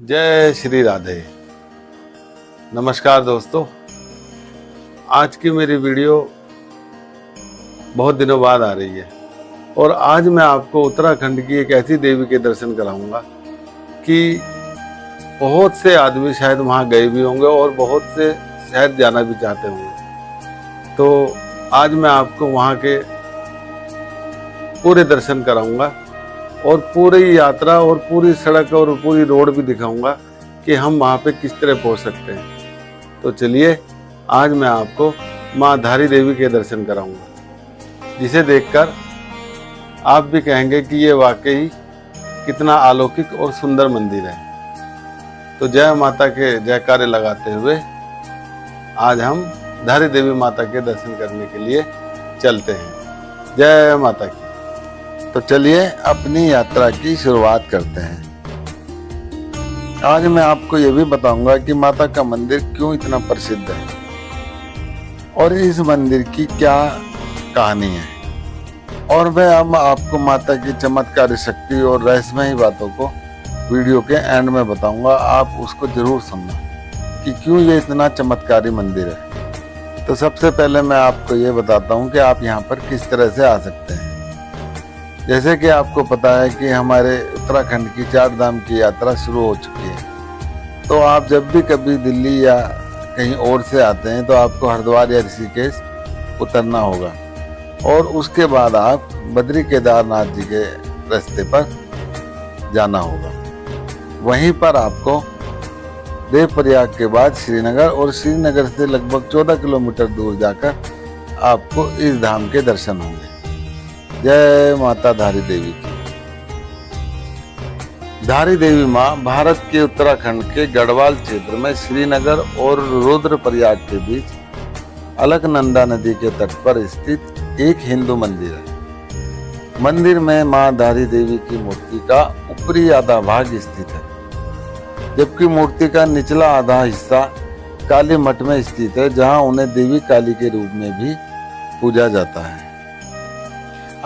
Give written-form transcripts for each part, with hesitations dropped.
जय श्री राधे। नमस्कार दोस्तों, आज की मेरी वीडियो बहुत दिनों बाद आ रही है और आज मैं आपको उत्तराखंड की एक ऐसी देवी के दर्शन कराऊंगा कि बहुत से आदमी शायद वहाँ गए भी होंगे और बहुत से शायद जाना भी चाहते होंगे। तो आज मैं आपको वहाँ के पूरे दर्शन कराऊंगा और पूरी यात्रा और पूरी सड़क और पूरी रोड भी दिखाऊंगा कि हम वहाँ पे किस तरह पहुँच सकते हैं। तो चलिए आज मैं आपको माँ धारी देवी के दर्शन कराऊंगा, जिसे देखकर आप भी कहेंगे कि ये वाकई कितना अलौकिक और सुंदर मंदिर है। तो जय माता के जयकारे लगाते हुए आज हम धारी देवी माता के दर्शन करने के लिए चलते हैं। जय माता की। तो चलिए अपनी यात्रा की शुरुआत करते हैं। आज मैं आपको ये भी बताऊंगा कि माता का मंदिर क्यों इतना प्रसिद्ध है और इस मंदिर की क्या कहानी है, और मैं अब आपको माता की चमत्कारी शक्ति और रहस्यमयी बातों को वीडियो के एंड में बताऊंगा। आप उसको जरूर सुनना कि क्यों ये इतना चमत्कारी मंदिर है। तो सबसे पहले मैं आपको ये बताता हूँ कि आप यहाँ पर किस तरह से आ सकते हैं। जैसे कि आपको पता है कि हमारे उत्तराखंड की 4 धाम की यात्रा शुरू हो चुकी है। तो आप जब भी कभी दिल्ली या कहीं और से आते हैं तो आपको हरिद्वार या ऋषिकेश उतरना होगा और उसके बाद आप बद्री केदारनाथ जी के रास्ते पर जाना होगा। वहीं पर आपको देवप्रयाग के बाद श्रीनगर और श्रीनगर से लगभग 14 किलोमीटर दूर जाकर आपको इस धाम के दर्शन होंगे। जय माता धारी देवी की। धारी देवी माँ भारत के उत्तराखंड के गढ़वाल क्षेत्र में श्रीनगर और रुद्रप्रयाग के बीच अलकनंदा नदी के तट पर स्थित एक हिंदू मंदिर है। मंदिर में माँ धारी देवी की मूर्ति का ऊपरी आधा भाग स्थित है, जबकि मूर्ति का निचला आधा हिस्सा काली मठ में स्थित है, जहाँ उन्हें देवी काली के रूप में भी पूजा जाता है।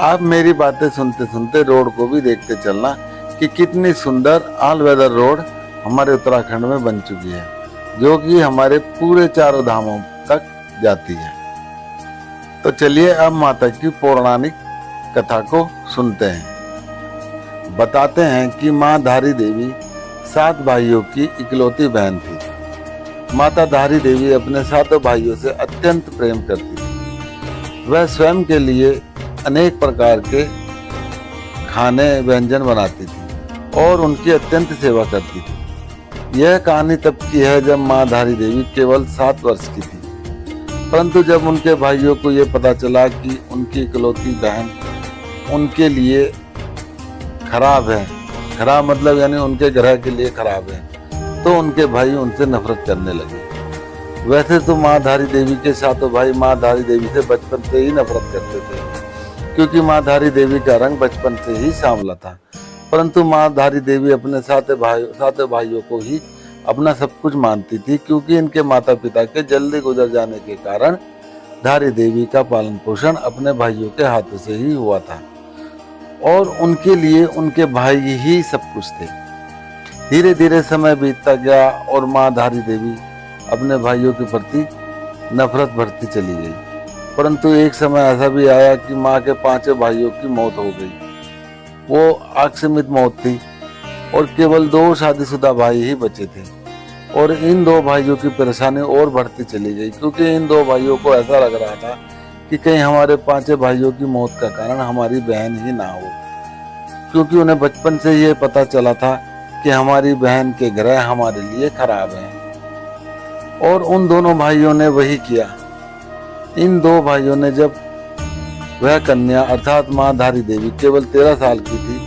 आप मेरी बातें सुनते सुनते रोड को भी देखते चलना कि कितनी सुंदर ऑल वेदर रोड हमारे उत्तराखंड में बन चुकी है, जो कि हमारे पूरे 4 धामों तक जाती है। तो चलिए अब माता की पौराणिक कथा को सुनते हैं। बताते हैं कि माँ धारी देवी 7 भाइयों की इकलौती बहन थी। माता धारी देवी अपने 7 भाइयों से अत्यंत प्रेम करती थी। वह स्वयं के लिए अनेक प्रकार के खाने व्यंजन बनाती थी और उनकी अत्यंत सेवा करती थी। यह कहानी तब की है जब माँ धारी देवी केवल 7 वर्ष की थी, परंतु जब उनके भाइयों को यह पता चला कि उनकी इकलौती बहन उनके लिए खराब है, खराब मतलब यानी उनके ग्रह के लिए खराब है, तो उनके भाई उनसे नफरत करने लगे। वैसे तो माँ धारी देवी के 7 भाई माँ धारी देवी से बचपन से ही नफरत करते थे, क्योंकि माँ धारी देवी का रंग बचपन से ही सांवला था। परंतु माँ धारी देवी अपने 7 भाइयों को ही अपना सब कुछ मानती थी, क्योंकि इनके माता पिता के जल्दी गुजर जाने के कारण धारी देवी का पालन पोषण अपने भाइयों के हाथों से ही हुआ था और उनके लिए उनके भाई ही सब कुछ थे। धीरे धीरे समय बीतता गया और माँ धारी देवी अपने भाइयों के प्रति नफरत बढ़ती चली गई। परंतु एक समय ऐसा भी आया कि माँ के 5 भाइयों की मौत हो गई। वो आकस्मिक मौत थी और केवल 2 शादीशुदा भाई ही बचे थे और इन 2 भाइयों की परेशानी और बढ़ती चली गई, क्योंकि इन 2 भाइयों को ऐसा लग रहा था कि कहीं हमारे 5 भाइयों की मौत का कारण हमारी बहन ही ना हो, क्योंकि उन्हें बचपन से ये पता चला था कि हमारी बहन के ग्रह हमारे लिए खराब हैं। और उन दोनों भाइयों ने वही किया। इन 2 भाइयों ने जब वह कन्या अर्थात माँ धारी देवी केवल 13 साल की थी,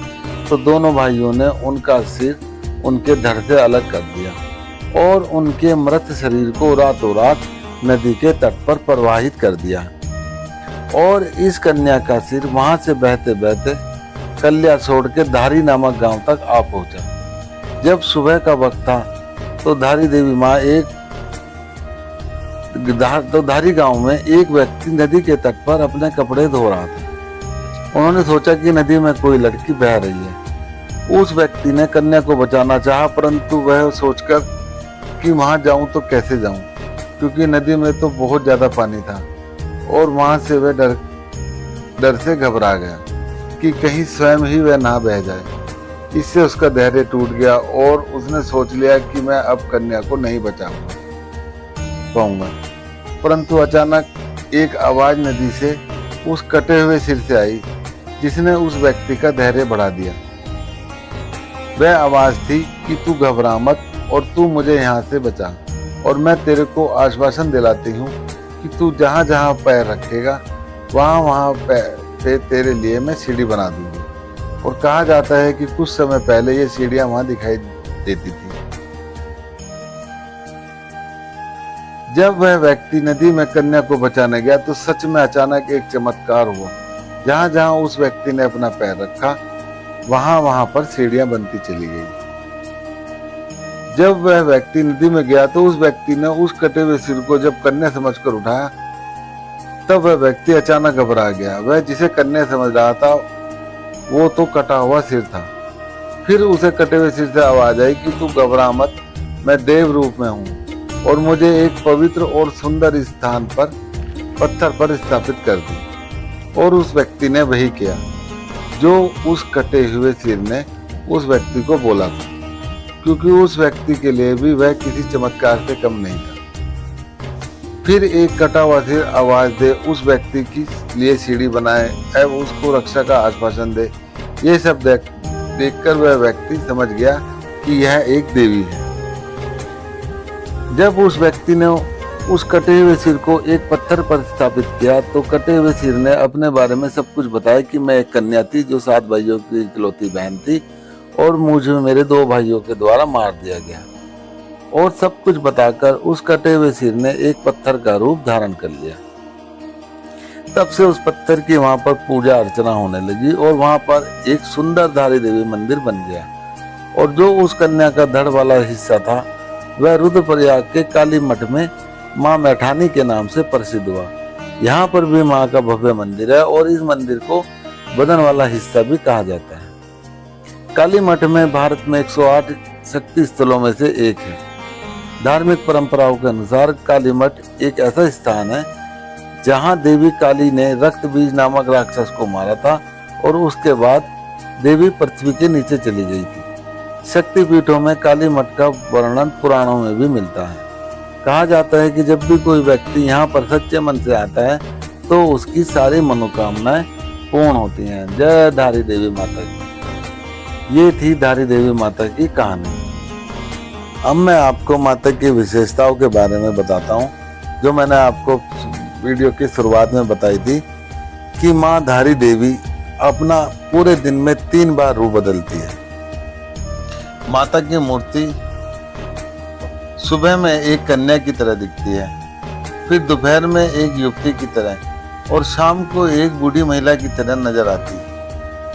तो दोनों भाइयों ने उनका सिर उनके धड़ से अलग कर दिया और उनके मृत शरीर को रातों रात नदी के तट पर प्रवाहित कर दिया और इस कन्या का सिर वहां से बहते बहते कल्या छोड़ के धारी नामक गांव तक आ पहुंचा। जब सुबह का वक्त था तो धारी देवी माँ धारी गांव में एक व्यक्ति नदी के तट पर अपने कपड़े धो रहा था। उन्होंने सोचा कि नदी में कोई लड़की बह रही है उस व्यक्ति ने कन्या को बचाना चाहा, परंतु वह सोचकर कि वहां जाऊं तो कैसे जाऊं, क्योंकि नदी में तो बहुत ज्यादा पानी था, और वहां से वह डर से घबरा गया कि कहीं स्वयं ही वह ना बह जाए। इससे उसका धैर्य टूट गया और उसने सोच लिया कि मैं अब कन्या को नहीं बचा पाऊंगा। परंतु अचानक एक आवाज नदी से उस कटे हुए सिर से आई, जिसने उस व्यक्ति का धैर्य बढ़ा दिया। वह आवाज थी कि तू घबरा मत और तू मुझे यहाँ से बचा, और मैं तेरे को आश्वासन दिलाती हूँ कि तू जहाँ जहाँ पैर रखेगा वहाँ पे तेरे लिए मैं सीढ़ी बना दूंगी। और कहा जाता है कि कुछ समय पहले ये सीढ़ियां वहां दिखाई देती थी। जब वह व्यक्ति नदी में कन्या को बचाने गया तो सच में अचानक एक चमत्कार हुआ। जहां जहां उस व्यक्ति ने अपना पैर रखा वहां पर सीढ़ियां बनती चली गई। जब वह व्यक्ति नदी में गया तो उस व्यक्ति ने उस कटे हुए सिर को जब कन्या समझकर उठाया, तब वह व्यक्ति अचानक घबरा गया। वह जिसे कन्या समझ रहा था वो तो कटा हुआ सिर था। फिर उसे कटे हुए सिर से आवाज आई कि तू घबरा मत, मैं देव रूप में हूँ और मुझे एक पवित्र और सुंदर स्थान पर पत्थर पर स्थापित कर दी। और उस व्यक्ति ने वही किया जो उस कटे हुए सिर ने उस व्यक्ति को बोला था, क्योंकि उस व्यक्ति के लिए भी वह किसी चमत्कार से कम नहीं था। फिर एक कटा हुआ सिर आवाज दे, उस व्यक्ति के लिए सीढ़ी बनाए एवं उसको रक्षा का आश्वासन दे। ये सब देखकर वह व्यक्ति समझ गया कि यह एक देवी है। जब उस व्यक्ति ने उस कटे हुए सिर को एक पत्थर पर स्थापित किया तो कटे हुए सिर ने अपने बारे में सब कुछ बताया कि मैं एक कन्या थी जो 7 भाइयों की इकलौती बहन थी और मुझे मेरे 2 भाइयों के द्वारा मार दिया गया। और सब कुछ बताकर उस कटे हुए सिर ने एक पत्थर का रूप धारण कर लिया। तब से उस पत्थर की वहां पर पूजा अर्चना होने लगी और वहां पर एक सुंदर धारी देवी मंदिर बन गया। और जो उस कन्या का धड़ वाला हिस्सा था वह रुद्रप्रयाग के काली मठ में माँ मैठानी के नाम से प्रसिद्ध हुआ। यहाँ पर भी माँ का भव्य मंदिर है और इस मंदिर को बदन वाला हिस्सा भी कहा जाता है। काली मठ में भारत में 108 शक्ति स्थलों में से एक है। धार्मिक परंपराओं के अनुसार काली मठ एक ऐसा स्थान है जहां देवी काली ने रक्त बीज नामक राक्षस को मारा था और उसके बाद देवी पृथ्वी के नीचे चली गई थी। शक्तिपीठों में काली मठ का वर्णन पुराणों में भी मिलता है। कहा जाता है कि जब भी कोई व्यक्ति यहाँ पर सच्चे मन से आता है तो उसकी सारी मनोकामनाएं पूर्ण होती हैं। जय धारी देवी माता की। ये थी धारी देवी माता की कहानी। अब मैं आपको माता की विशेषताओं के बारे में बताता हूँ, जो मैंने आपको वीडियो की शुरुआत में बताई थी कि माँ धारी देवी अपना पूरे दिन में 3 बार रूप बदलती है। माता की मूर्ति सुबह में एक कन्या की तरह दिखती है, फिर दोपहर में एक युवती की तरह और शाम को एक बूढ़ी महिला की तरह नजर आती है।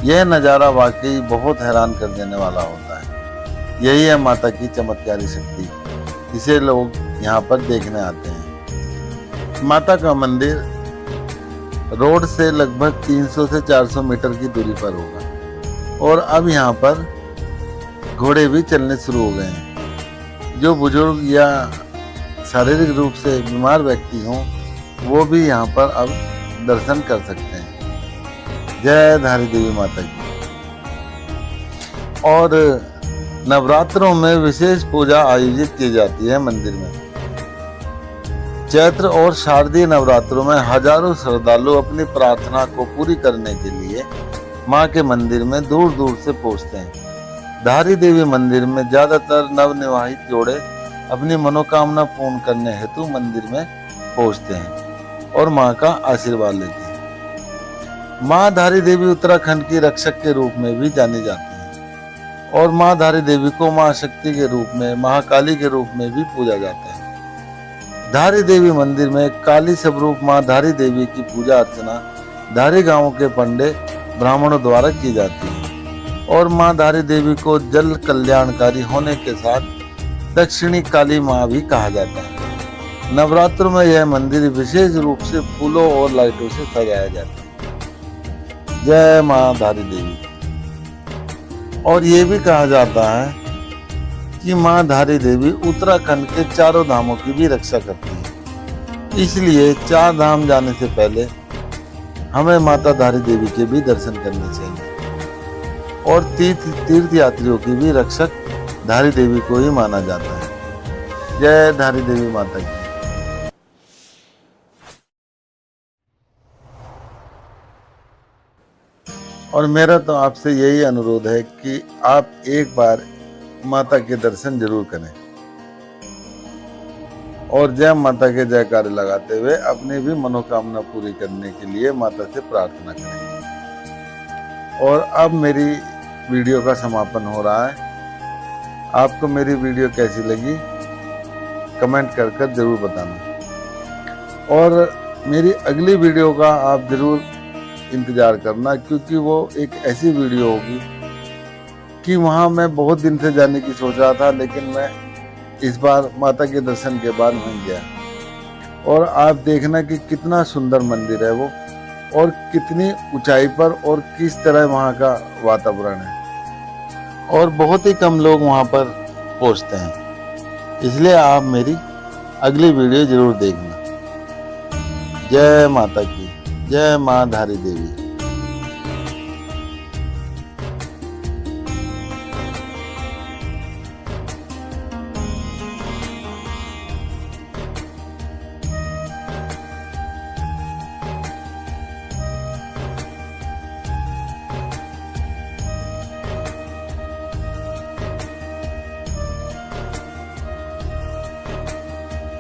यह नज़ारा वाकई बहुत हैरान कर देने वाला होता है। यही है माता की चमत्कारी शक्ति, जिसे लोग यहाँ पर देखने आते हैं। माता का मंदिर रोड से लगभग 300 से 400 मीटर की दूरी पर होगा और अब यहाँ पर घोड़े भी चलने शुरू हो गए हैं। जो बुजुर्ग या शारीरिक रूप से बीमार व्यक्ति हों वो भी यहाँ पर अब दर्शन कर सकते हैं। जय धारी देवी माता की। और नवरात्रों में विशेष पूजा आयोजित की जाती है मंदिर में। चैत्र और शारदीय नवरात्रों में हजारों श्रद्धालु अपनी प्रार्थना को पूरी करने के लिए मां के मंदिर में दूर दूर से पहुंचते हैं। धारी देवी मंदिर में ज्यादातर नवविवाहित जोड़े अपनी मनोकामना पूर्ण करने हेतु मंदिर में पहुंचते हैं और मां का आशीर्वाद लेते हैं। मां धारी देवी उत्तराखंड की रक्षक के रूप में भी जानी जाती है और मां धारी देवी को मां शक्ति के रूप में, महाकाली के रूप में भी पूजा जाता है। धारी देवी मंदिर में काली स्वरूप मां धारी देवी की पूजा अर्चना धारी गांवों के पंडे ब्राह्मणों द्वारा की जाती है और मां धारी देवी को जल कल्याणकारी होने के साथ दक्षिणी काली मां भी कहा जाता है। नवरात्रों में यह मंदिर विशेष रूप से फूलों और लाइटों से सजाया जाता है। जय मां धारी देवी। और ये भी कहा जाता है कि माँ धारी देवी उत्तराखंड के चारों धामों की भी रक्षा करती है। इसलिए 4 धाम जाने से पहले हमें माता धारी देवी के भी दर्शन करने चाहिए। और तीर्थ यात्रियों की भी रक्षक धारी देवी को ही माना जाता है। जय धारी देवी माता की। और मेरा तो आपसे यही अनुरोध है कि आप एक बार माता के दर्शन जरूर करें और जय माता के जयकारे लगाते हुए अपनी भी मनोकामना पूरी करने के लिए माता से प्रार्थना करें। और अब मेरी वीडियो का समापन हो रहा है। आपको मेरी वीडियो कैसी लगी कमेंट कर जरूर बताना। और मेरी अगली वीडियो का आप जरूर इंतजार करना, क्योंकि वो एक ऐसी वीडियो होगी कि वहाँ मैं बहुत दिन से जाने की सोच रहा था, लेकिन मैं इस बार माता के दर्शन के बाद नहीं गया। और आप देखना कि कितना सुंदर मंदिर है वो, और कितनी ऊंचाई पर, और किस तरह वहाँ का वातावरण है। और बहुत ही कम लोग वहाँ पर पहुँचते हैं, इसलिए आप मेरी अगली वीडियो जरूर देखना। जय माता की, जय माँ धारी देवी।